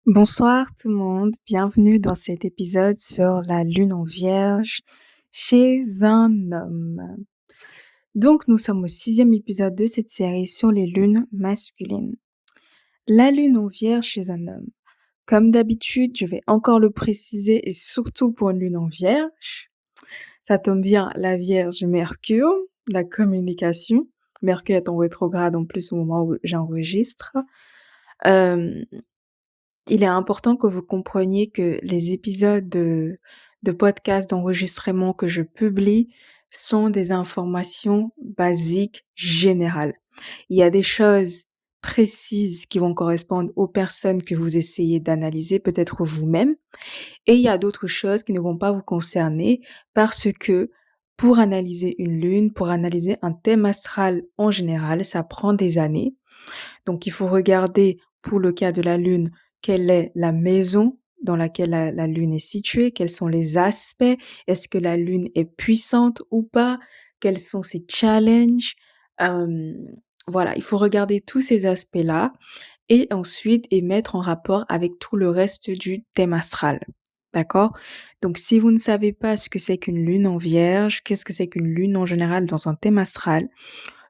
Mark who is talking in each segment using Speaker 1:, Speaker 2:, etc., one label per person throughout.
Speaker 1: Bonsoir tout le monde, bienvenue dans cet épisode sur la lune en vierge chez un homme. Donc nous sommes au 6e épisode de cette série sur les lunes masculines. La lune en vierge chez un homme. Comme d'habitude, je vais encore le préciser et surtout pour une lune en vierge. Ça tombe bien, la vierge Mercure, la communication. Mercure est en rétrograde en plus au moment où j'enregistre. Il est important que vous compreniez que les épisodes de podcast d'enregistrement que je publie sont des informations basiques générales. Il y a des choses précises qui vont correspondre aux personnes que vous essayez d'analyser, peut-être vous-même, et il y a d'autres choses qui ne vont pas vous concerner parce que pour analyser une lune, pour analyser un thème astral en général, ça prend des années. Donc il faut regarder pour le cas de la lune, quelle est la maison dans laquelle la lune est située, quels sont les aspects, est-ce que la lune est puissante ou pas, quels sont ses challenges. Voilà, il faut regarder tous ces aspects-là et ensuite et mettre en rapport avec tout le reste du thème astral. D'accord? Donc si vous ne savez pas ce que c'est qu'une lune en vierge, qu'est-ce que c'est qu'une lune en général dans un thème astral,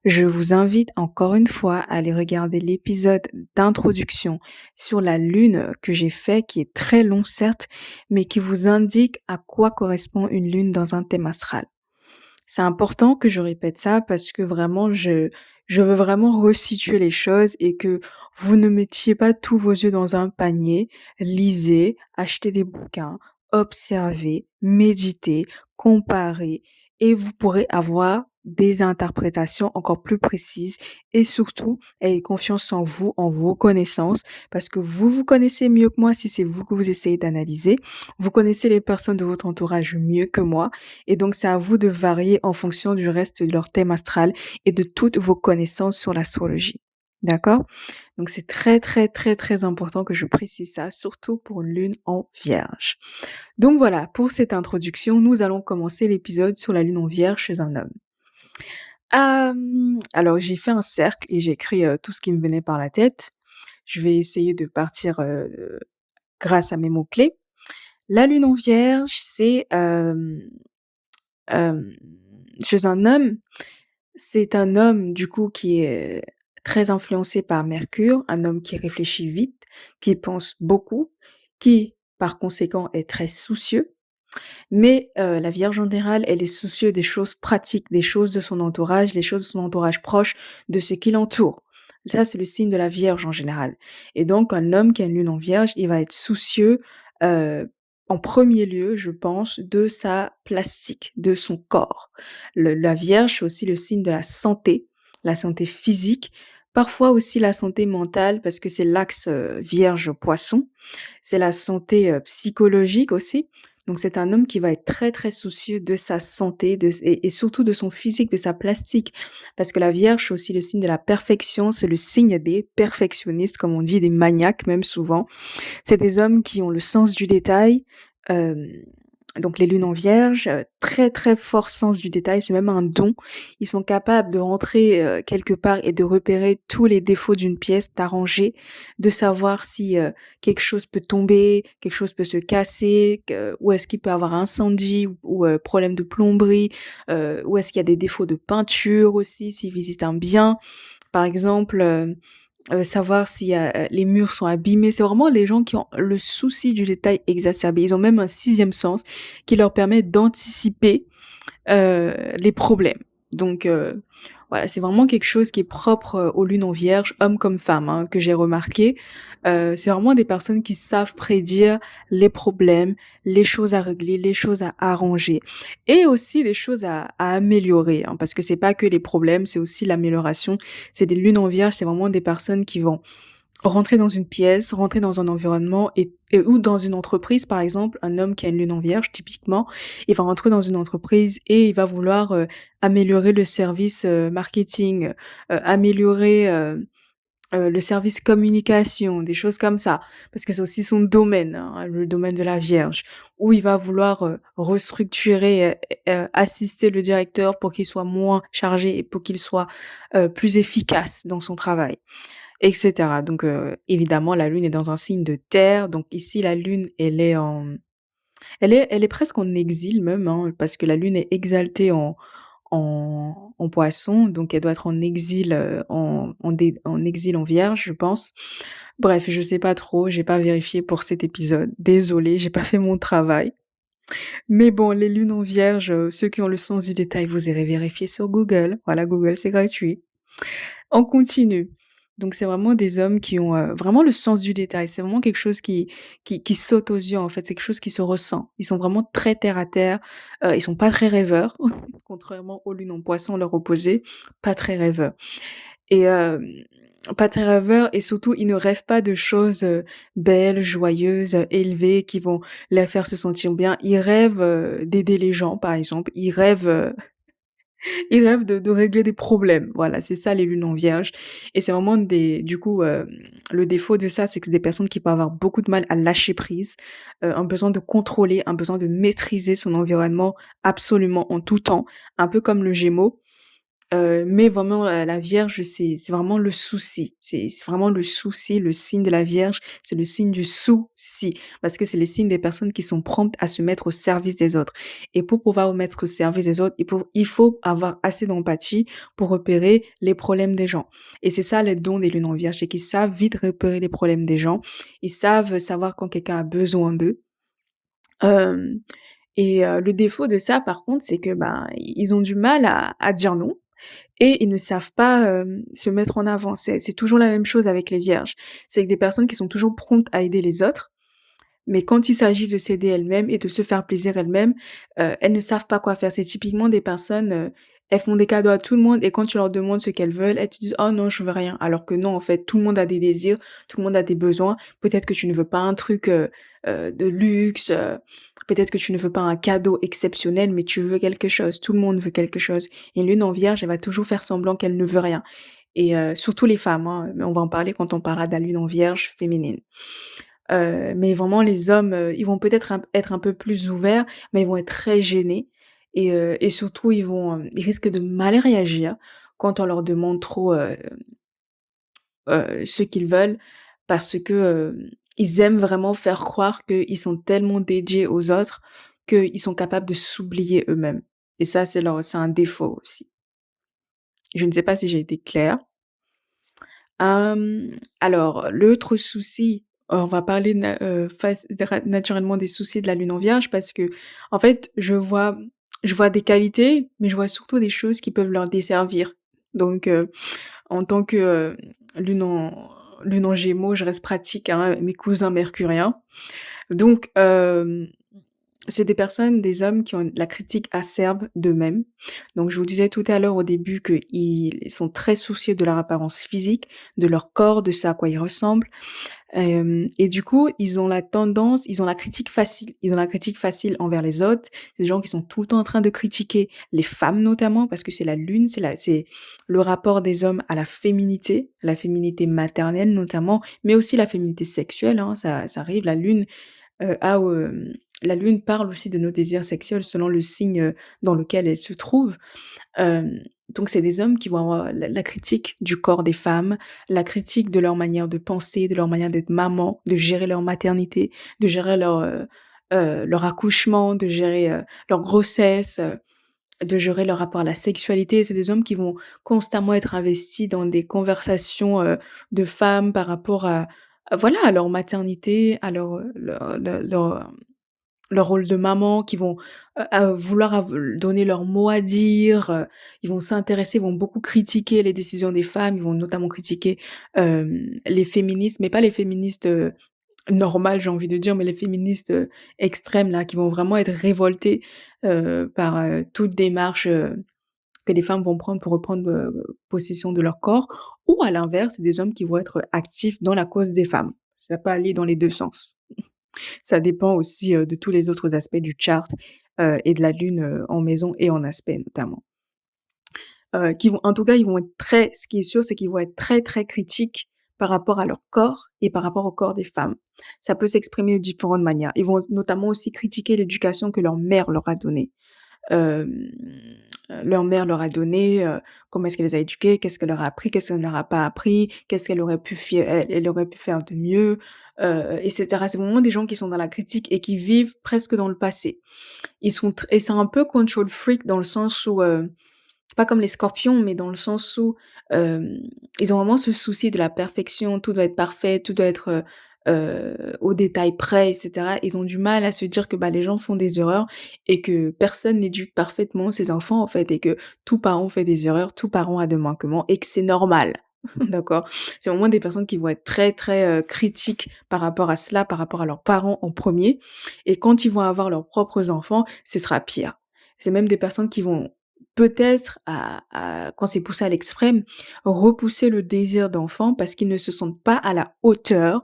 Speaker 1: je vous invite encore une fois à aller regarder l'épisode d'introduction sur la lune que j'ai fait, qui est très long certes, mais qui vous indique à quoi correspond une lune dans un thème astral. C'est important que je répète ça parce que vraiment je veux vraiment resituer les choses et que vous ne mettiez pas tous vos yeux dans un panier. Lisez, achetez des bouquins, observez, méditez, comparez et vous pourrez avoir des interprétations encore plus précises et surtout ayez confiance en vous, en vos connaissances parce que vous vous connaissez mieux que moi si c'est vous que vous essayez d'analyser. Vous connaissez les personnes de votre entourage mieux que moi et donc c'est à vous de varier en fonction du reste de leur thème astral et de toutes vos connaissances sur l'astrologie. D'accord? Donc c'est très très très très important que je précise ça, surtout pour une lune en vierge. Donc voilà, pour cette introduction, nous allons commencer l'épisode sur la lune en vierge chez un homme. Alors j'ai fait un cercle et j'ai écrit tout ce qui me venait par la tête. Je vais essayer de partir grâce à mes mots-clés. La lune en vierge, c'est euh, chez un homme, c'est un homme du coup qui est très influencé par Mercure, un homme qui réfléchit vite, qui pense beaucoup, qui par conséquent est très soucieux. Mais la Vierge en général, elle est soucieuse des choses pratiques, des choses de son entourage, des choses de son entourage proche, de ce qui l'entoure. Ça, c'est le signe de la Vierge en général. Et donc, un homme qui a une lune en Vierge, il va être soucieux, en premier lieu, je pense, de sa plastique, de son corps. La Vierge, c'est aussi le signe de la santé physique, parfois aussi la santé mentale, parce que c'est l'axe Vierge-Poisson. C'est la santé psychologique aussi. Donc c'est un homme qui va être très très soucieux de sa santé et surtout de son physique, de sa plastique. Parce que la Vierge, c'est aussi le signe de la perfection, c'est le signe des perfectionnistes, comme on dit, des maniaques même souvent. C'est des hommes qui ont le sens du détail, euh, donc les lunes en vierge, très très fort sens du détail, c'est même un don. Ils sont capables de rentrer quelque part et de repérer tous les défauts d'une pièce, d'arranger, de savoir si quelque chose peut tomber, quelque chose peut se casser, où est-ce qu'il peut avoir incendie ou problème de plomberie, où est-ce qu'il y a des défauts de peinture aussi, s'ils visitent un bien, par exemple. Savoir si les murs sont abîmés. C'est vraiment les gens qui ont le souci du détail exacerbé. Ils ont même un sixième sens qui leur permet d'anticiper les problèmes. Donc voilà, c'est vraiment quelque chose qui est propre aux lunes en vierge, hommes comme femmes, hein, que j'ai remarqué. C'est vraiment des personnes qui savent prédire les problèmes, les choses à régler, les choses à arranger, et aussi les choses à améliorer, hein, parce que c'est pas que les problèmes, c'est aussi l'amélioration. C'est des lunes en vierge, c'est vraiment des personnes qui vont rentrer dans une pièce, rentrer dans un environnement ou dans une entreprise, par exemple, un homme qui a une lune en vierge, typiquement, il va rentrer dans une entreprise et il va vouloir améliorer le service marketing, améliorer le service communication, des choses comme ça, parce que c'est aussi son domaine, hein, le domaine de la Vierge, où il va vouloir restructurer, assister le directeur pour qu'il soit moins chargé et pour qu'il soit plus efficace dans son travail. et cetera. Donc évidemment, la lune est dans un signe de terre, donc ici, la lune, elle est presque en exil même, hein, parce que la lune est exaltée en Poisson, donc elle doit être en exil, en exil en Vierge, je pense. Bref, je sais pas trop, j'ai pas vérifié pour cet épisode. Désolée, j'ai pas fait mon travail. Mais bon, les lunes en Vierge, ceux qui ont le sens du détail, vous irez vérifier sur Google. Voilà, Google, c'est gratuit. On continue. Donc c'est vraiment des hommes qui ont, vraiment le sens du détail. C'est vraiment quelque chose qui saute aux yeux, en fait, c'est quelque chose qui se ressent. Ils sont vraiment très terre à terre, ils sont pas très rêveurs, contrairement aux lunes en Poisson, leur opposé, pas très rêveurs et pas très rêveurs et surtout, ils ne rêvent pas de choses, belles, joyeuses, élevées, qui vont les faire se sentir bien. Ils rêvent, d'aider les gens, par exemple. Ils rêvent de régler des problèmes. Voilà, c'est ça les lunes en Vierge et c'est vraiment des du coup, le défaut de ça, c'est que c'est des personnes qui peuvent avoir beaucoup de mal à lâcher prise, un besoin de contrôler, un besoin de maîtriser son environnement absolument en tout temps, un peu comme le Gémeaux. Mais vraiment la Vierge, c'est vraiment le souci. C'est vraiment le souci, le signe de la Vierge, c'est le signe du souci. Parce que c'est le signe des personnes qui sont promptes à se mettre au service des autres. Et pour pouvoir se mettre au service des autres, il faut avoir assez d'empathie pour repérer les problèmes des gens. Et c'est ça le don des lunes en Vierge, c'est qu'ils savent vite repérer les problèmes des gens. Ils savent savoir quand quelqu'un a besoin d'eux. Hem et le défaut de ça par contre, c'est que, ben, ils ont du mal à dire non et ils ne savent pas, se mettre en avant. C'est toujours la même chose avec les vierges. C'est que des personnes qui sont toujours promptes à aider les autres, mais quand il s'agit de s'aider elles-mêmes et de se faire plaisir elles-mêmes, elles ne savent pas quoi faire. C'est typiquement des personnes, elles font des cadeaux à tout le monde et quand tu leur demandes ce qu'elles veulent, elles te disent: «Oh non, je veux rien». Alors que non, en fait, tout le monde a des désirs, tout le monde a des besoins. Peut-être que tu ne veux pas un truc, de luxe, peut-être que tu ne veux pas un cadeau exceptionnel, mais tu veux quelque chose. Tout le monde veut quelque chose. Et une lune en vierge, elle va toujours faire semblant qu'elle ne veut rien et surtout les femmes, hein, mais on va en parler quand on parlera de la lune en vierge féminine. Mais vraiment les hommes, ils vont peut-être être un peu plus ouverts, mais ils vont être très gênés et surtout ils risquent de mal réagir quand on leur demande trop, ce qu'ils veulent parce que, ils aiment vraiment faire croire qu'ils sont tellement dédiés aux autres qu'ils sont capables de s'oublier eux-mêmes et ça c'est un défaut aussi. Je ne sais pas si j'ai été claire? Alors l'autre souci, on va parler naturellement des soucis de la lune en vierge parce que en fait, je vois des qualités, mais je vois surtout des choses qui peuvent leur desservir. Donc en tant que, lune en lune en gémeaux, je reste pratique, hein, mes cousins mercuriens. Donc c'est des personnes, des hommes qui ont la critique acerbe d'eux-mêmes. Donc je vous disais tout à l'heure au début qu'ils sont très soucieux de leur apparence physique, de leur corps, de ce à quoi ils ressemblent. Hem et du coup, ils ont la critique facile. Ils ont la critique facile envers les autres. C'est des gens qui sont tout le temps en train de critiquer les femmes notamment parce que c'est la lune, c'est le rapport des hommes à la féminité maternelle notamment, mais aussi la féminité sexuelle, hein, ça arrive. La lune parle aussi de nos désirs sexuels selon le signe, dans lequel elle se trouve. Donc c'est des hommes qui vont avoir la critique du corps des femmes, la critique de leur manière de penser, de leur manière d'être maman, de gérer leur maternité, de gérer leur accouchement, de gérer, leur grossesse, de gérer leur rapport à la sexualité. C'est des hommes qui vont constamment être investis dans des conversations, de femmes par rapport voilà, à leur maternité, à leur rôle de maman, qui vont, vouloir donner leur mot à dire, ils vont s'intéresser, ils vont beaucoup critiquer les décisions des femmes, ils vont notamment critiquer, les féministes, mais pas les féministes, normales, j'ai envie de dire, mais les féministes, extrêmes là, qui vont vraiment être révoltées, par, toute démarche, que les femmes vont prendre pour reprendre, possession de leur corps ou à l'inverse, c'est des hommes qui vont être actifs dans la cause des femmes. Ça peut aller dans les 2 sens. Ça dépend aussi, de tous les autres aspects du chart, et de la lune, en maison et en aspect notamment. Qui vont en tout cas, ils vont être très ce qui est sûr, c'est qu'ils vont être très, très critiques par rapport à leur corps et par rapport au corps des femmes. Ça peut s'exprimer de différentes manières. Ils vont notamment aussi critiquer l'éducation que leur mère leur a donnée. hem, leur mère leur a donné, comment est-ce qu'elle les a éduqués, qu'est-ce qu'elle leur a appris, qu'est-ce qu'elle ne leur a pas appris, qu'est-ce qu'elle aurait pu elle aurait pu faire de mieux, et cetera. C'est vraiment des gens qui sont dans la critique et qui vivent presque dans le passé. Ils sont tr et c'est un peu control freak dans le sens où, pas comme les scorpions, mais dans le sens où, hem, ils ont vraiment ce souci de la perfection, tout doit être parfait, tout doit être, au détail près et cetera. Ils ont du mal à se dire que, bah, les gens font des erreurs et que personne n'éduque parfaitement ses enfants, en fait, et que tout parent fait des erreurs, tout parent a des manquements et que c'est normal. D'accord? C'est vraiment des personnes qui vont être très, très, critiques par rapport à cela, par rapport à leurs parents en premier, et quand ils vont avoir leurs propres enfants, ce sera pire. C'est même des personnes qui vont peut-être quand c'est poussé à l'extrême, repousser le désir d'enfant parce qu'ils ne se sentent pas à la hauteur,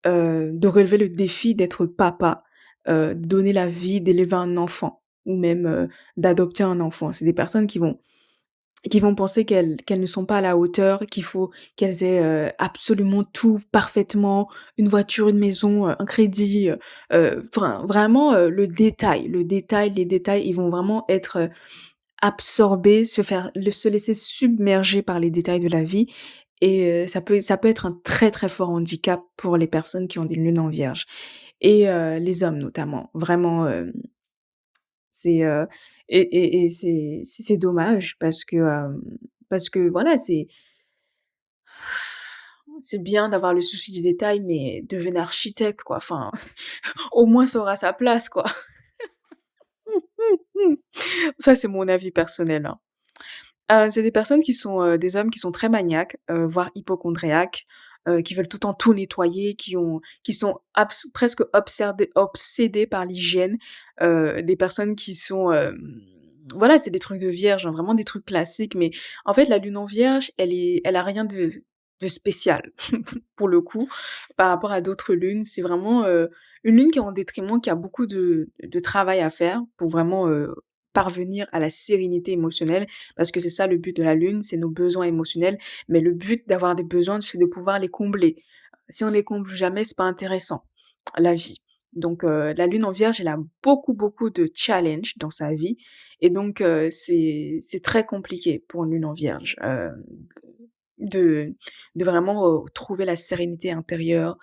Speaker 1: de relever le défi d'être papa, donner la vie, d'élever un enfant ou même, d'adopter un enfant. C'est des personnes qui vont penser qu'elles ne sont pas à la hauteur, qu'il faut qu'elles aient, absolument tout parfaitement, une voiture, une maison, un crédit, vraiment, le détail, les détails, ils vont vraiment être, absorber, se laisser submerger par les détails de la vie, et ça peut être un très, très fort handicap pour les personnes qui ont des lunes en Vierge et les hommes notamment. Vraiment, c'est, et c'est dommage parce que voilà, c'est bien d'avoir le souci du détail, mais devenez architecte quoi, enfin, au moins ça aura sa place quoi. Ça, c'est mon avis personnel, hein. C'est des personnes qui sont, des hommes qui sont très maniaques, voire hypocondriaques, qui veulent tout le temps tout nettoyer, qui sont presque obsédés par l'hygiène, des personnes qui sont, voilà, c'est des trucs de vierge, hein, vraiment des trucs classiques, mais en fait, la lune en vierge, elle a rien de spécial pour le coup, par rapport à d'autres lunes. C'est vraiment, une lune qui est en détriment, qui a beaucoup de travail à faire pour vraiment, parvenir à la sérénité émotionnelle, parce que c'est ça le but de la lune, c'est nos besoins émotionnels, mais le but d'avoir des besoins, c'est de pouvoir les combler. Si on les comble jamais, c'est pas intéressant, la vie. Donc la lune en vierge, elle a beaucoup, beaucoup de challenges dans sa vie, et donc c'est très compliqué pour une lune en vierge, de de vraiment, trouver la sérénité intérieure,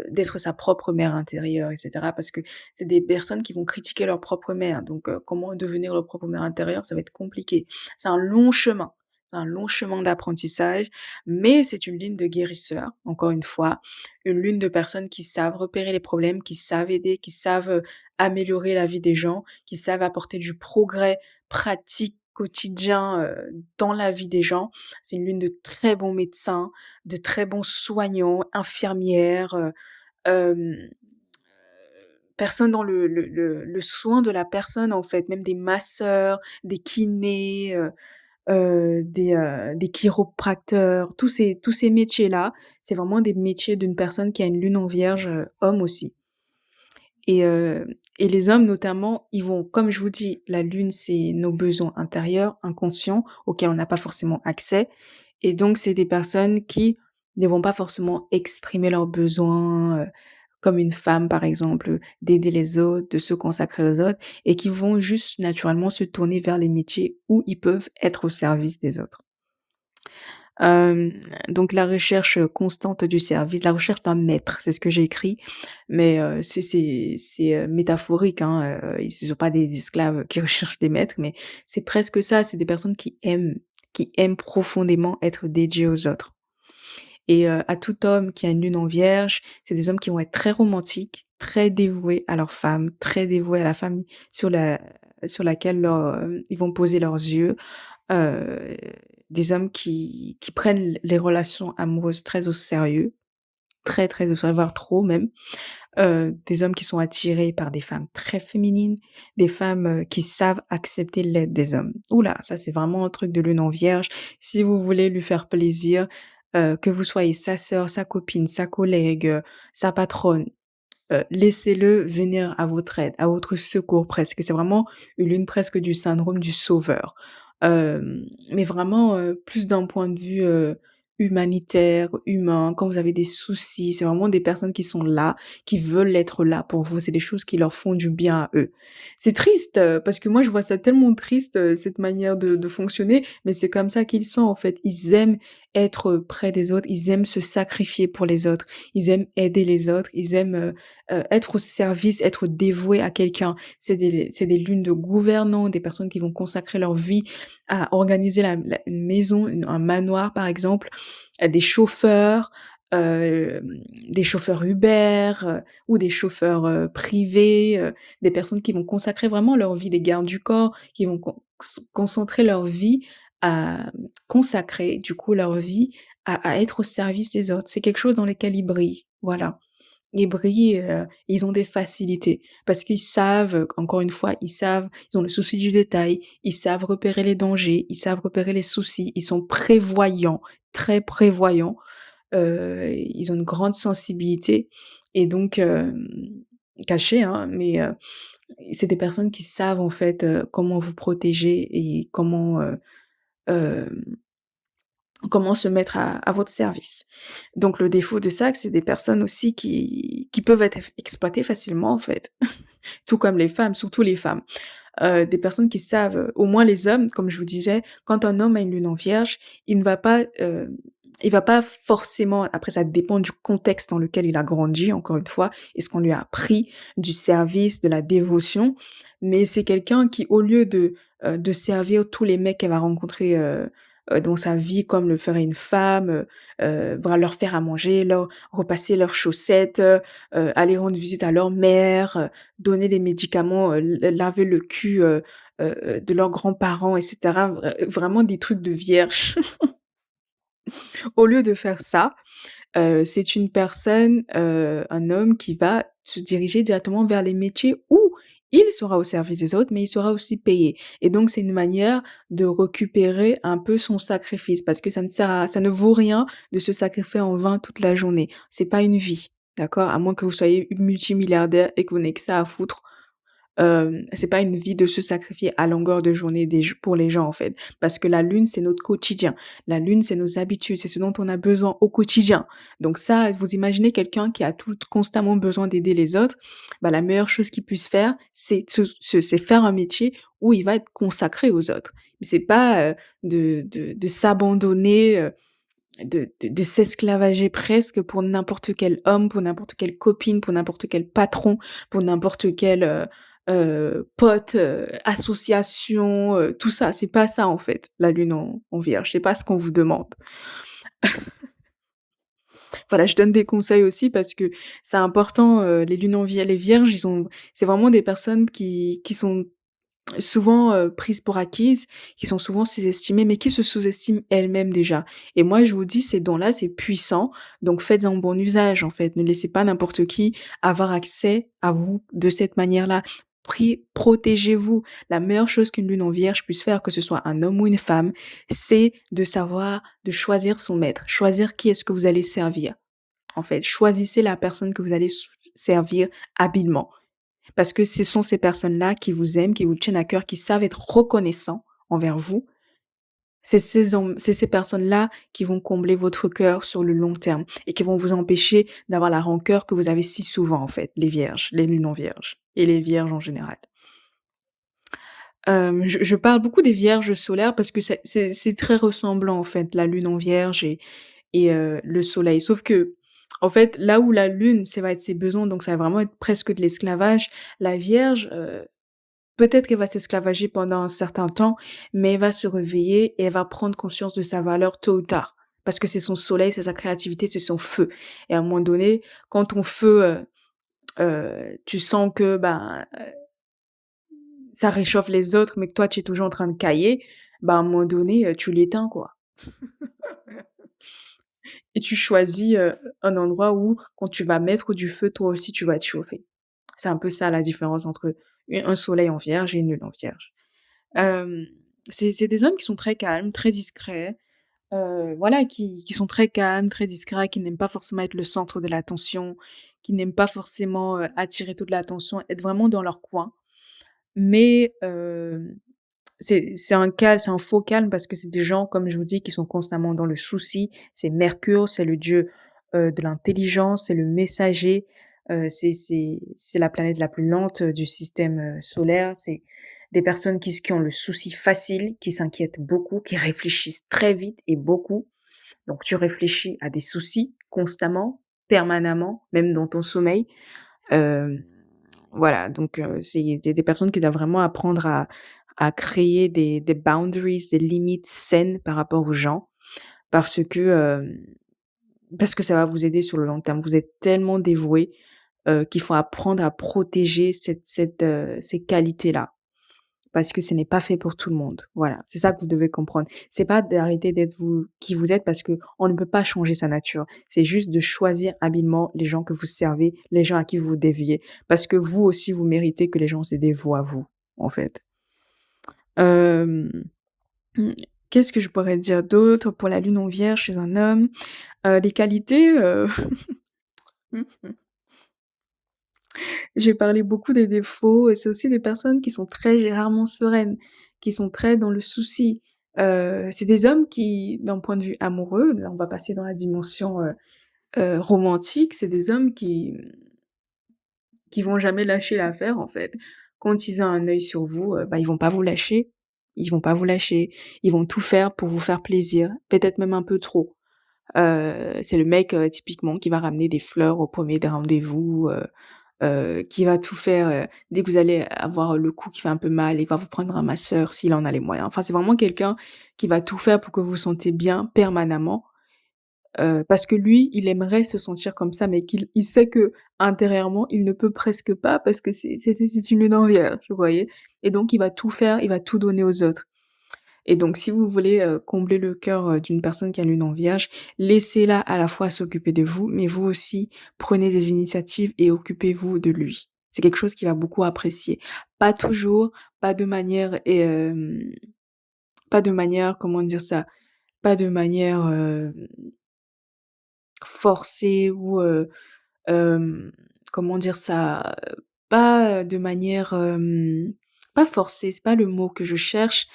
Speaker 1: d'être sa propre mère intérieure et cetera. Parce que c'est des personnes qui vont critiquer leur propre mère, donc comment devenir leur propre mère intérieure? Ça va être compliqué. C'est un long chemin, c'est un long chemin d'apprentissage, mais c'est une ligne de guérisseur, encore une fois. Une lune de personnes qui savent repérer les problèmes, qui savent aider, qui savent, améliorer la vie des gens, qui savent apporter du progrès pratique, quotidien, dans la vie des gens. C'est une lune de très bons médecins, de très bons soignants, infirmières, personnes dans le soin de la personne, en fait, même des masseurs, des kinés, des chiropracteurs, tous ces métiers-là, c'est vraiment des métiers d'une personne qui a une lune en Vierge, homme aussi. Et les hommes notamment, ils vont, comme je vous dis, la lune, c'est nos besoins intérieurs, inconscients, auxquels on n'a pas forcément accès, et donc c'est des personnes qui ne vont pas forcément exprimer leurs besoins, comme une femme par exemple, d'aider les autres, de se consacrer aux autres, et qui vont juste naturellement se tourner vers les métiers où ils peuvent être au service des autres. Hem, donc la recherche, constante du service, la recherche d'un maître, c'est ce que j'ai écrit, mais c'est, métaphorique, hein, ils ne sont pas des esclaves qui recherchent des maîtres, mais c'est presque ça, c'est des personnes qui aiment profondément être dédiées aux autres, et à tout homme qui a une lune en Vierge, c'est des hommes qui vont être très romantiques, très dévoués à leur femme, très dévoués à la famille sur laquelle ils vont poser leurs yeux. Heu, des hommes qui prennent les relations amoureuses très au sérieux, très, très au sérieux, voire trop même. Des hommes qui sont attirés par des femmes très féminines, des femmes, qui savent accepter l'aide des hommes. Ouh là, ça c'est vraiment un truc de lune en Vierge. Si vous voulez lui faire plaisir, que vous soyez sa sœur, sa copine, sa collègue, sa patronne, laissez-le venir à votre aide, à votre secours presque. C'est vraiment une lune presque du syndrome du sauveur. Mais vraiment, plus d'un point de vue, humanitaires, humains, quand vous avez des soucis. C'est vraiment des personnes qui sont là, qui veulent être là pour vous. C'est des choses qui leur font du bien à eux. C'est triste, parce que moi je vois ça tellement triste, cette manière de fonctionner, mais c'est comme ça qu'ils sont en fait. Ils aiment être près des autres, ils aiment se sacrifier pour les autres, ils aiment aider les autres, ils aiment, être au service, être dévoués à quelqu'un. C'est des lunes de gouvernants, des personnes qui vont consacrer leur vie à organiser une maison, un manoir par exemple, des chauffeurs, des chauffeurs Uber, ou des chauffeurs, privés, des personnes qui vont consacrer vraiment leur vie, des gardes du corps, qui vont concentrer leur vie à consacrer du coup leur vie à être au service des autres. C'est quelque chose dans lequel ils brillent, voilà. Ils brillent, ils ont des facilités parce qu'ils savent, encore une fois, ils ont le souci du détail, ils savent repérer les dangers, ils savent repérer les soucis, ils sont prévoyants, très prévoyants, ils ont une grande sensibilité et donc cachée, hein, mais c'est des personnes qui savent en fait, comment vous protéger et hem, comment se mettre à votre service. Donc le défaut de ça, que c'est des personnes aussi qui peuvent être exploitées facilement en fait, tout comme les femmes, surtout les femmes. Des personnes qui savent, au moins les hommes, comme je vous disais, quand un homme a une lune en vierge, il ne va pas, il va pas forcément après ça dépend du contexte dans lequel il a grandi, encore une fois, et ce qu'on lui a appris, du service, de la dévotion, mais c'est quelqu'un qui, au lieu de servir tous les mecs qu'elle va rencontrer, dans sa vie comme le ferait une femme, va leur faire à manger, leur repasser leurs chaussettes, aller rendre visite à leur mère, donner des médicaments, laver le cul, de leurs grands-parents et cetera, vraiment des trucs de vierge. Au lieu de faire ça, c'est une personne, un homme qui va se diriger directement vers les métiers où il sera au service des autres, mais il sera aussi payé et donc c'est une manière de récupérer un peu son sacrifice parce que ça ne vaut rien de se sacrifier en vain toute la journée. C'est pas une vie, d'accord? À moins que vous soyez multimilliardaire et que vous n'ayez que ça à foutre. C'est pas une vie de se sacrifier à longueur de journée pour les gens, en fait. Parce que la lune, c'est notre quotidien. La lune, c'est nos habitudes, c'est ce dont on a besoin au quotidien. Donc ça, vous imaginez quelqu'un qui a constamment besoin d'aider les autres, bah, la meilleure chose qu'il puisse faire, c'est faire un métier où il va être consacré aux autres. Mais c'est pas, de s'abandonner, de s'esclavager presque pour n'importe quel homme, pour n'importe quelle copine, pour n'importe quel patron, pour n'importe quel, pote, association, tout ça. C'est pas ça en fait, la lune en vierge, c'est pas ce qu'on vous demande. Voilà, je donne des conseils aussi parce que c'est important, les lunes en vie les vierges, c'est vraiment des personnes qui sont souvent, prises pour acquises, qui sont souvent sous-estimées, mais qui se sous-estiment elles-mêmes déjà. Et moi, je vous dis, ces dons-là, c'est puissant, donc faites-en bon usage, en fait. Ne laissez pas n'importe qui avoir accès à vous de cette manière-là. Protégez-vous. La meilleure chose qu'une lune en vierge puisse faire, que ce soit un homme ou une femme, c'est de choisir son maître, choisir qui est-ce que vous allez servir. En fait, choisissez la personne que vous allez servir habilement. Parce que ce sont ces personnes-là qui vous aiment, qui vous tiennent à cœur, qui savent être reconnaissants envers vous. C'est ces personnes-là qui vont combler votre cœur sur le long terme et qui vont vous empêcher d'avoir la rancœur que vous avez si souvent, en fait, les vierges, les lunes en vierge et les vierges en général. Je parle beaucoup des vierges solaires parce que c'est très ressemblant, en fait, la lune en vierge et le soleil. Sauf que, en fait, là où la lune, ça va être ses besoins, donc ça va vraiment être presque de l'esclavage, la vierge, peut-être qu'elle va s'esclavager pendant un certain temps, mais elle va se réveiller et elle va prendre conscience de sa valeur tôt ou tard. Parce que c'est son soleil, c'est sa créativité, c'est son feu. Et à un moment donné, quand ton feu, tu sens que, ben, ça réchauffe les autres, mais que toi, tu es toujours en train de cailler, bah, à un moment donné, tu l'éteins, quoi. Et tu choisis, un endroit où, quand tu vas mettre du feu, toi aussi, tu vas te chauffer. C'est un peu ça la différence entre un soleil en vierge et une lune en vierge. Hem, c'est des hommes qui sont très calmes, très discrets, voilà, qui sont très calmes, très discrets, qui n'aiment pas forcément être le centre de l'attention, qui n'aiment pas forcément, attirer toute l'attention, être vraiment dans leur coin. Mais c'est un faux calme parce que c'est des gens, comme je vous dis, qui sont constamment dans le souci. C'est Mercure, c'est le dieu, de l'intelligence, c'est le messager, c'est la planète la plus lente, du système, solaire. C'est des personnes qui ont le souci facile, qui s'inquiètent beaucoup, qui réfléchissent très vite et beaucoup. Donc tu réfléchis à des soucis constamment, permanemment, même dans ton sommeil. Hem, voilà, donc c'est des personnes qui doivent vraiment apprendre à créer des boundaries, des limites saines par rapport aux gens parce que ça va vous aider sur le long terme. Vous êtes tellement dévoués, qu'il faut apprendre à protéger ces qualités-là. Parce que ce n'est pas fait pour tout le monde. Voilà, c'est ça que vous devez comprendre. C'est pas d'arrêter d'être vous qui vous êtes parce que on ne peut pas changer sa nature. C'est juste de choisir habilement les gens que vous servez, les gens à qui vous vous déviez. Parce que vous aussi, vous méritez que les gens se dévouent à vous, en fait. Hem, mmh, qu'est-ce que je pourrais dire d'autre pour la lune en vierge chez un homme? Les qualités, j'ai parlé beaucoup des défauts et c'est aussi des personnes qui sont très rarement sereines, qui sont très dans le souci. C'est des hommes qui, d'un point de vue amoureux, là on va passer dans la dimension, romantique, c'est des hommes qui vont jamais lâcher l'affaire en fait. Quand ils ont un œil sur vous, bah, ils vont pas vous lâcher. Ils vont pas vous lâcher. Ils vont tout faire pour vous faire plaisir, peut-être même un peu trop. C'est le mec, typiquement qui va ramener des fleurs au premier des rendez-vous, qui va tout faire, dès que vous allez avoir le cou qui fait un peu mal, il va vous prendre un masseur s'il en a les moyens. Enfin, c'est vraiment quelqu'un qui va tout faire pour que vous vous sentez bien permanemment, parce que lui, il aimerait se sentir comme ça, mais il sait qu'intérieurement, il ne peut presque pas parce que c'est une lune en vierge, vous voyez? Et donc il va tout faire, il va tout donner aux autres. Et donc si vous voulez, combler le cœur, d'une personne qui a lune en vierge, laissez-la à la fois s'occuper de vous, mais vous aussi prenez des initiatives et occupez-vous de lui. C'est quelque chose qu'il va beaucoup apprécier. Pas toujours, pas de manière pas de manière, comment dire ça? Pas de manière, forcée ou, comment dire ça? Pas de manière, pas forcée, c'est pas le mot que je cherche,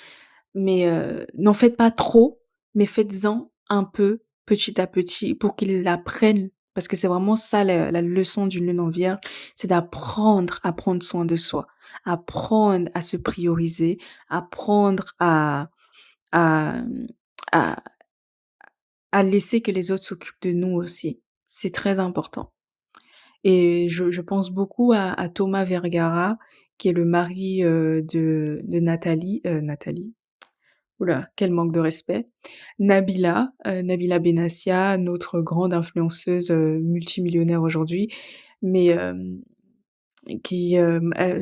Speaker 1: mais n'en faites pas trop, mais faites-en un peu, petit à petit, pour qu'ils apprennent. Parce que c'est vraiment ça la leçon d'une lune en vierge, c'est d'apprendre à prendre soin de soi, apprendre à se prioriser, apprendre à, à à laisser que les autres s'occupent de nous aussi. C'est très important. Et je pense beaucoup à Thomas Vergara, qui est le mari, de Nathalie, ouh quel manque de respect. Nabila Benassia, notre grande influenceuse, multimillionnaire aujourd'hui, mais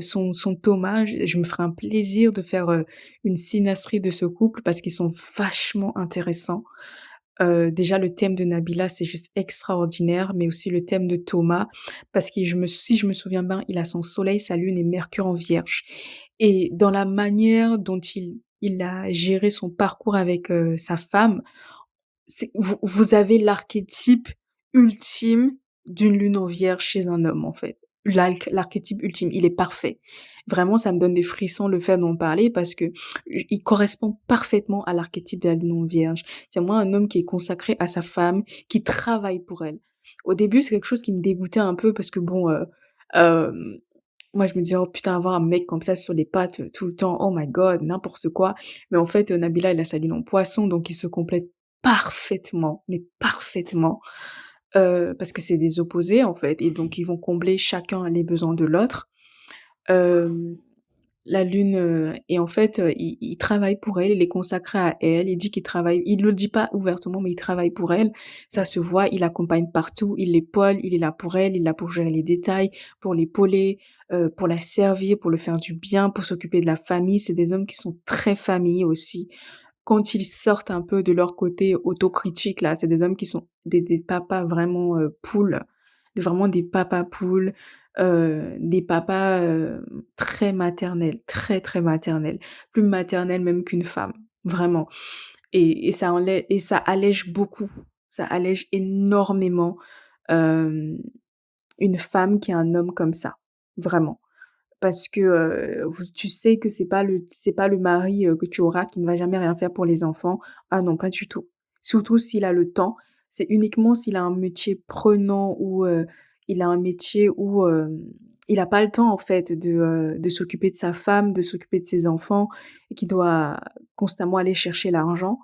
Speaker 1: son Thomas, je me ferai un plaisir de faire, une cinéasterie de ce couple parce qu'ils sont vachement intéressants. Déjà le thème de Nabila, c'est juste extraordinaire, mais aussi le thème de Thomas, parce que si je me souviens bien, il a son soleil, sa lune et Mercure en Vierge. Et dans la manière dont il a géré son parcours avec, sa femme, vous avez l'archétype ultime d'une lune en Vierge chez un homme, en fait. L'archétype ultime, il est parfait. Vraiment, ça me donne des frissons le fait d'en parler parce que il correspond parfaitement à l'archétype de la lune en Vierge. C'est moi un homme qui est consacré à sa femme, qui travaille pour elle. Au début, c'est quelque chose qui me dégoûtait un peu parce que bon, moi je me disais: «Oh putain, avoir un mec comme ça sur les pattes, tout le temps, oh my god, n'importe quoi». Mais en fait, Nabila, elle a sa lune en Poisson, donc ils se complètent parfaitement, mais parfaitement, parce que c'est des opposés, en fait et donc ils vont combler chacun les besoins de l'autre. Hem, la lune, et en fait, il travaille pour elle, il est consacré à elle, il dit qu'il travaille il le dit pas ouvertement, mais il travaille pour elle. Ça se voit, il l'accompagne partout, il l'épaule, il est là pour elle, il est là pour gérer les détails, pour l'épauler, pour la servir, pour lui faire du bien, pour s'occuper de la famille. C'est des hommes qui sont très famille aussi. Quand ils sortent un peu de leur côté autocritique là, c'est des hommes qui sont des papas vraiment, poules, vraiment des papas poules, des papas, très maternels, très, très maternels, plus maternels même qu'une femme, vraiment et ça allège beaucoup, ça allège énormément, hem, une femme qui a un homme comme ça, vraiment. parce que, vous tu sais que c'est pas le mari, que tu auras qui ne va jamais rien faire pour les enfants. Ah non, pas du tout. Surtout s'il a le temps. C'est uniquement s'il a un métier prenant ou, il a un métier où, il a pas le temps en fait de s'occuper de sa femme, de s'occuper de ses enfants et qui doit constamment aller chercher l'argent.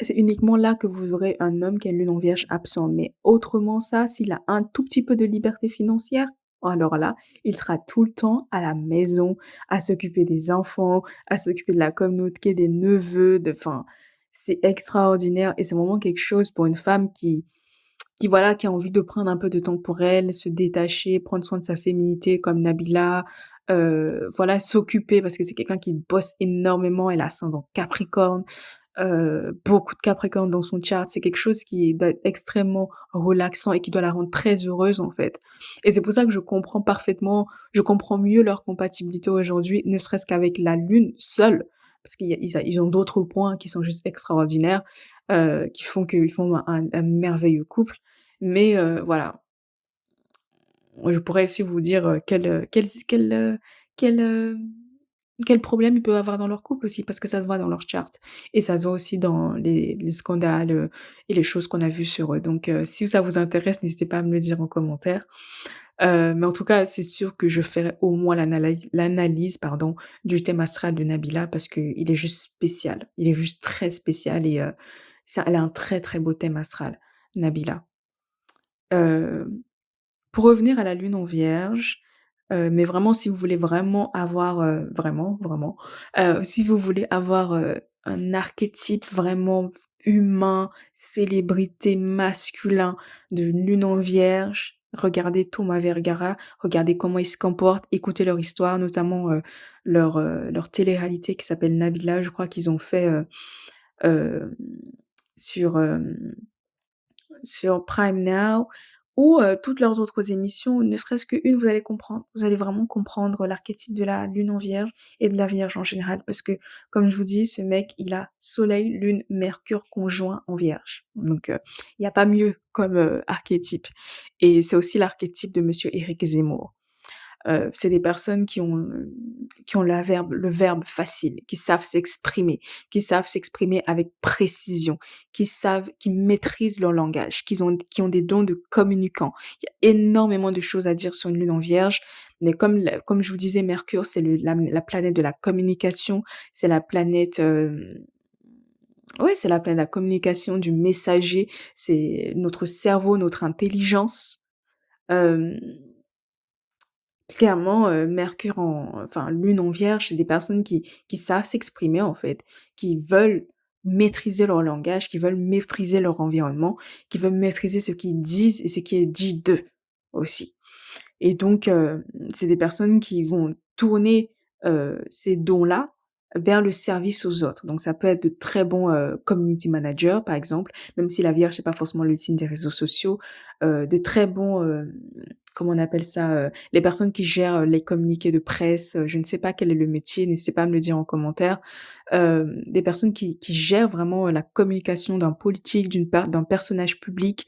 Speaker 1: C'est uniquement là que vous aurez un homme qui a une lune en vierge absent, mais autrement ça, s'il a un tout petit peu de liberté financière, alors là, il sera tout le temps à la maison, à s'occuper des enfants, à s'occuper de la communauté, des neveux, enfin, c'est extraordinaire et c'est vraiment quelque chose pour une femme qui voilà, qui a envie de prendre un peu de temps pour elle, se détacher, prendre soin de sa féminité comme Nabila, voilà, s'occuper parce que c'est quelqu'un qui bosse énormément, elle a ascendant Capricorne, beaucoup de Capricorne dans son chart. C'est quelque chose qui doit être extrêmement relaxant et qui doit la rendre très heureuse, en fait. Et c'est pour ça que je comprends mieux leur compatibilité aujourd'hui, ne serait-ce qu'avec la lune seule, parce qu'ils ont d'autres points qui sont juste extraordinaires, qui font qu'ils font un merveilleux couple. Mais, voilà. Je pourrais aussi vous dire, quel, quel problème ils peuvent avoir dans leur couple aussi, parce que ça se voit dans leur chart et ça se voit aussi dans les scandales, et les choses qu'on a vues sur eux. Donc, si ça vous intéresse, n'hésitez pas à me le dire en commentaire. Mais en tout cas, c'est sûr que je ferai au moins l'analyse, pardon, du thème astral de Nabila parce qu'il est juste spécial. Il est juste très spécial et ça elle a un très, très beau thème astral, Nabila. Hem Pour revenir à la lune en vierge, mais vraiment si vous voulez vraiment avoir, vraiment, vraiment, si vous voulez avoir, un archétype vraiment humain, célébrité, masculin d'une lune en vierge, regardez Thomas Vergara, regardez comment ils se comportent, écoutez leur histoire, notamment, leur télé-réalité qui s'appelle Nabila, je crois qu'ils ont fait, hem, sur, sur Prime Now ou toutes leurs autres émissions, ne serait-ce qu'une, vous allez comprendre. Vous allez vraiment comprendre l'archétype de la lune en vierge et de la vierge en général parce que, comme je vous dis, ce mec, il a soleil, lune, mercure conjoint en vierge. Donc il y a pas mieux comme, archétype et c'est aussi l'archétype de monsieur Éric Zemmour. C'est des personnes qui ont le verbe facile, qui savent s'exprimer avec précision, qui maîtrisent leur langage, qui ont des dons de communicants. Il y a énormément de choses à dire sur une lune en vierge, mais comme je vous disais, Mercure, c'est la planète de la communication, c'est la planète, ouais, c'est la planète de la communication, du messager, c'est notre cerveau, notre intelligence. Hem Clairement, Mercure lune en Vierge, c'est des personnes qui savent s'exprimer, en fait, qui veulent maîtriser leur langage, qui veulent maîtriser leur environnement, qui veulent maîtriser ce qu'ils disent et ce qui est dit d'eux, aussi. Et donc, c'est des personnes qui vont tourner, ces dons-là vers le service aux autres. Donc ça peut être de très bons, community managers, par exemple, même si la Vierge, c'est pas forcément le signe des réseaux sociaux, de très bons, comment on appelle ça? Les personnes qui gèrent, les communiqués de presse, je ne sais pas quel est le métier, n'hésitez pas à me le dire en commentaire. Des personnes qui gèrent vraiment, la communication d'un politique, d'un personnage public,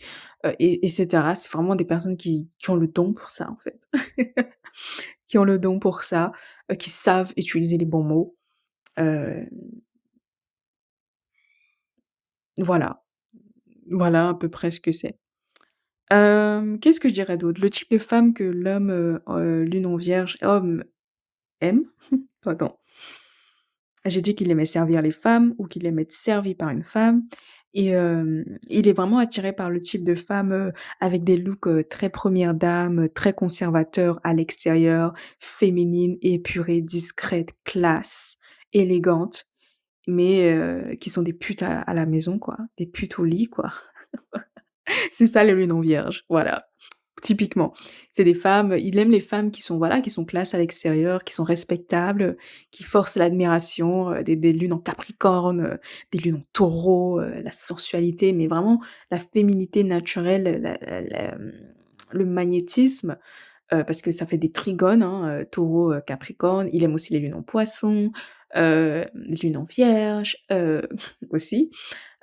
Speaker 1: et cetera. C'est vraiment des personnes qui ont le don pour ça, en fait. Qui ont le don pour ça, qui savent utiliser les bons mots. Heu, voilà, voilà à peu près ce que c'est. Qu'est-ce que je dirais d'autre? Le type de femme que l'homme, lune en vierge homme aime. Attends, j'ai dit qu'il aimait servir les femmes ou qu'il aimait être servi par une femme et il est vraiment attiré par le type de femme, avec des looks, très première dame, très conservateur à l'extérieur, féminine, épurée, discrète, classe, élégante, mais qui sont des putes à la maison, quoi, des putes au lit, quoi. C'est ça les lunes en vierge, voilà. Typiquement, c'est des femmes il aime les femmes qui sont, voilà, qui sont classe à l'extérieur, qui sont respectables, qui forcent l'admiration, des lunes en Capricorne, des lunes en Taureau, la sensualité, mais vraiment la féminité naturelle, le magnétisme, parce que ça fait des trigones, hein, Taureau, Capricorne. Il aime aussi les lunes en Poisson, les lunes en Vierge, aussi,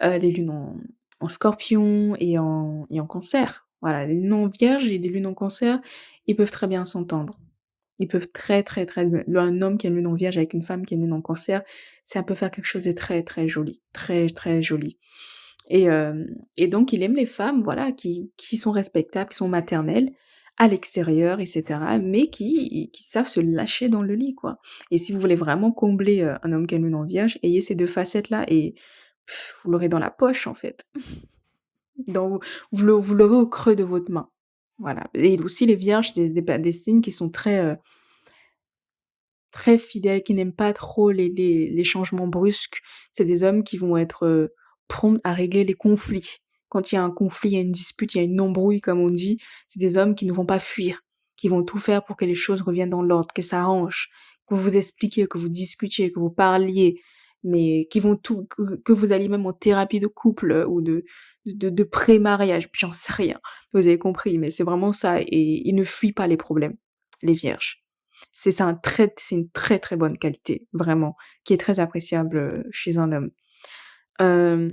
Speaker 1: les lunes en Scorpion et en Cancer. Voilà, des lunes en Vierge et des lunes en Cancer, ils peuvent très bien s'entendre. Ils peuvent très, très, très un homme qui a une lune en Vierge avec une femme qui a une lune en Cancer, ça peut faire quelque chose de très, très joli, très, très joli. Et donc il aime les femmes, voilà, qui sont respectables, qui sont maternelles à l'extérieur et cetera, mais qui savent se lâcher dans le lit, quoi. Et si vous voulez vraiment combler, un homme qui a une lune en Vierge, ayez ces 2 facettes-là et vous l'aurez dans la poche, en fait. Dans vous l'aurez au creux de votre main. Voilà et aussi les Vierges, des signes qui sont très, très fidèles, qui n'aiment pas trop les changements brusques. C'est des hommes qui vont être, prompts à régler les conflits. Quand il y a un conflit, il y a une dispute, il y a une embrouille comme on dit, c'est des hommes qui ne vont pas fuir, qui vont tout faire pour que les choses reviennent dans l'ordre, que ça arrange, que vous vous expliquiez, que vous discutiez, que vous parliez, mais qui vont tout que vous alliez même en thérapie de couple, ou de pré-mariage, puis j'en sais rien. Vous avez compris, mais c'est vraiment ça et ils ne fuient pas les problèmes, les vierges. C'est une très, très bonne qualité, vraiment, qui est très appréciable, chez un homme. Hem,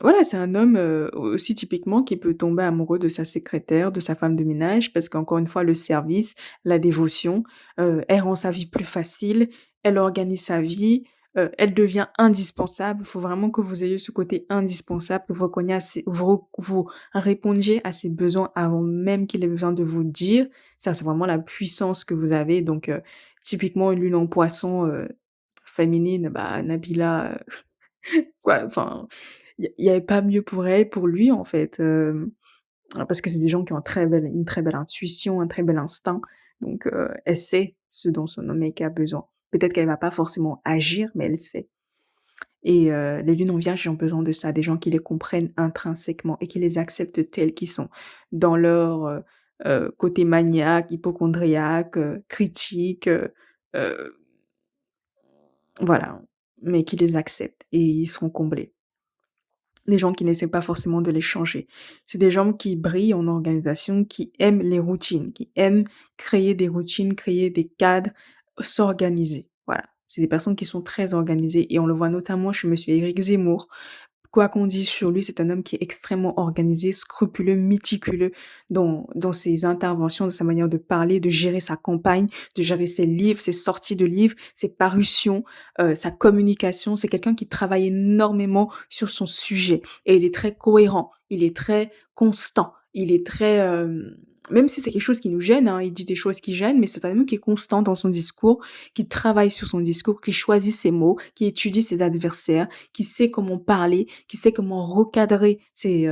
Speaker 1: voilà, c'est un homme, aussi typiquement qui peut tomber amoureux de sa secrétaire, de sa femme de ménage, parce qu'encore une fois, le service, la dévotion, elle rend sa vie plus facile, elle organise sa vie, elle devient indispensable. Il faut vraiment que vous ayez ce côté indispensable, que vous reconnaiez à ses vous répondiez à ses besoins avant même qu'il ait besoin de vous dire. Ça, c'est vraiment la puissance que vous avez donc typiquement une lune en Poisson, féminine, bah, Nabila, quoi, enfin, il y avait pas mieux pour elle, pour lui, en fait, parce que c'est des gens qui ont une très belle intuition, un très bel instinct, donc elle sait ce dont son mec a besoin. Peut-être qu'elle va pas forcément agir, mais elle sait et les lunes en Vierge ont besoin de ça, des gens qui les comprennent intrinsèquement et qui les acceptent tels qu'ils sont, dans leur, côté maniaque, hypocondriaque, critique, heu, voilà, mais qui les acceptent et ils seront comblés. Des gens qui n'essaient pas forcément de les changer. C'est des gens qui brillent en organisation, qui aiment les routines, qui aiment créer des routines, créer des cadres, s'organiser. Voilà. C'est des personnes qui sont très organisées et on le voit notamment chez monsieur Éric Zemmour. Quoi qu'on dise sur lui, c'est un homme qui est extrêmement organisé, scrupuleux, méticuleux dans ses interventions, dans sa manière de parler, de gérer sa campagne, de gérer ses livres, ses sorties de livres, ses parutions, sa communication. C'est quelqu'un qui travaille énormément sur son sujet et il est très cohérent, il est très constant, il est très, même si c'est quelque chose qui nous gêne, hein, il dit des choses qui gênent, mais c'est un homme qui est constant dans son discours, qui travaille sur son discours, qui choisit ses mots, qui étudie ses adversaires, qui sait comment parler, qui sait comment recadrer ses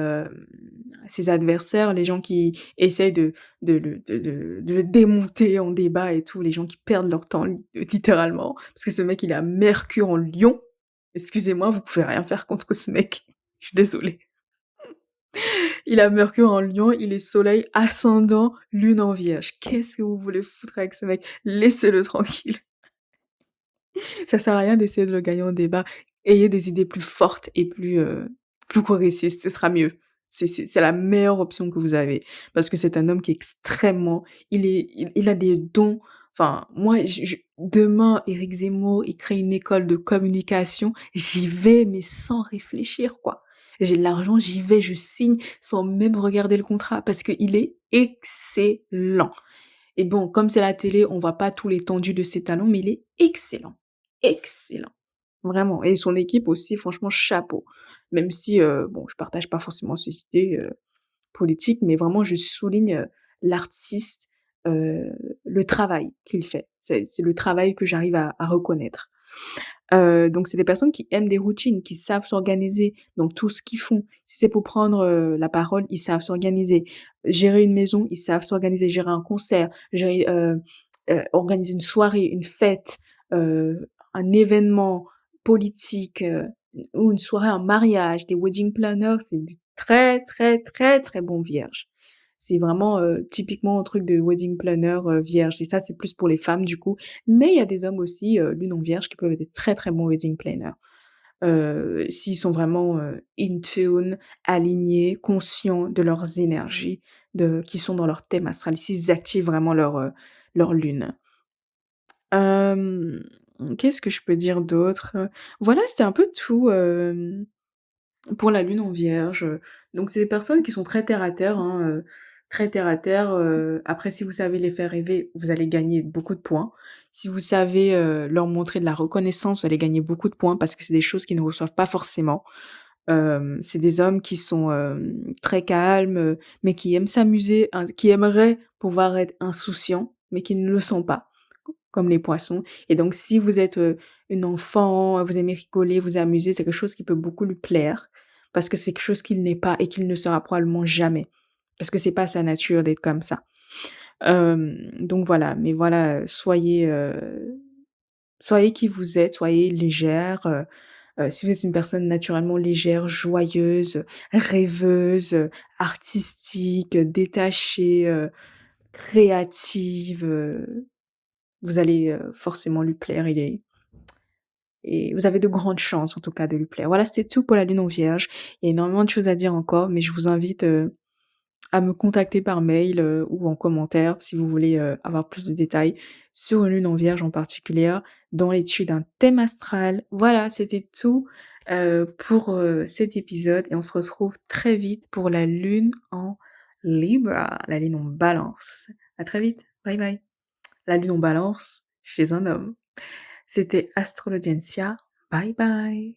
Speaker 1: adversaires, les gens qui essayent de le démonter en débat et tout, les gens qui perdent leur temps littéralement. Parce que ce mec, il a Mercure en Lion. Excusez-moi, vous pouvez rien faire contre ce mec. Je suis désolée. Il a Mercure en Lion, il est Soleil, ascendant, Lune en Vierge. Qu'est-ce que vous voulez foutre avec ce mec? Laissez-le tranquille. Ça sert à rien d'essayer de le gagner en débat. Ayez des idées plus fortes et plus progressistes, ce sera mieux. C'est la meilleure option que vous avez. Parce que c'est un homme qui est extrêmement il a des dons. Enfin, moi, demain, Éric Zemmour, il crée une école de communication, j'y vais, mais sans réfléchir, quoi. J'ai de l'argent, j'y vais, je signe sans même regarder le contrat parce qu'il est excellent. Et bon, comme c'est la télé, on voit pas tout l'étendue de ses talents, mais il est excellent. Excellent. Vraiment et son équipe aussi, franchement, chapeau. Même si, bon, je partage pas forcément ses idées, politiques, mais vraiment je souligne, l'artiste, heu, le travail qu'il fait. C'est le travail que j'arrive à reconnaître. Donc c'est des personnes qui aiment des routines, qui savent s'organiser dans tout ce qu'ils font. Si c'est pour prendre, la parole, ils savent s'organiser. Gérer une maison, ils savent s'organiser. Gérer un concert, gérer, organiser une soirée, une fête, un événement politique, ou une soirée, un mariage, des wedding planners, c'est des très, très, très, très bons vierges. C'est vraiment, typiquement un truc de wedding planner, vierge et ça, c'est plus pour les femmes du coup. Mais il y a des hommes aussi, lune en vierge qui peuvent être des très, très bons wedding planners. S'ils sont vraiment, in tune, alignés, conscients de leurs énergies, qui sont dans leur thème astral, s'ils activent vraiment leur lune. Hem, qu'est-ce que je peux dire d'autre? Voilà, c'était un peu tout, pour la lune en vierge, donc c'est des personnes qui sont très terre à terre, hein, très terre à terre, après si vous savez les faire rêver, vous allez gagner beaucoup de points. Si vous savez, leur montrer de la reconnaissance, vous allez gagner beaucoup de points parce que c'est des choses qu'ils ne reçoivent pas forcément. C'est des hommes qui sont, très calmes, mais qui aiment s'amuser, hein, qui aimeraient pouvoir être insouciants, mais qui ne le sont pas, comme les poissons. Et donc si vous êtes, une enfant, vous aimez rigoler, vous amuser, c'est quelque chose qui peut beaucoup lui plaire, parce que c'est quelque chose qu'il n'est pas et qu'il ne sera probablement jamais, parce que c'est pas sa nature d'être comme ça. Donc voilà, mais voilà, soyez qui vous êtes, soyez légère, si vous êtes une personne naturellement légère, joyeuse, rêveuse, artistique, détachée, créative, vous allez, forcément lui plaire. Et vous avez de grandes chances en tout cas de lui plaire. Voilà, c'était tout pour la lune en vierge. Il y a énormément de choses à dire encore, mais je vous invite, à me contacter par mail, ou en commentaire si vous voulez, avoir plus de détails sur une lune en vierge en particulier, dans l'étude d'un thème astral. Voilà, c'était tout, pour, cet épisode et on se retrouve très vite pour la lune en Libra, la lune en Balance. À très vite. Bye bye. La lune en Balance chez un homme. C'était Astrologencia. Bye bye.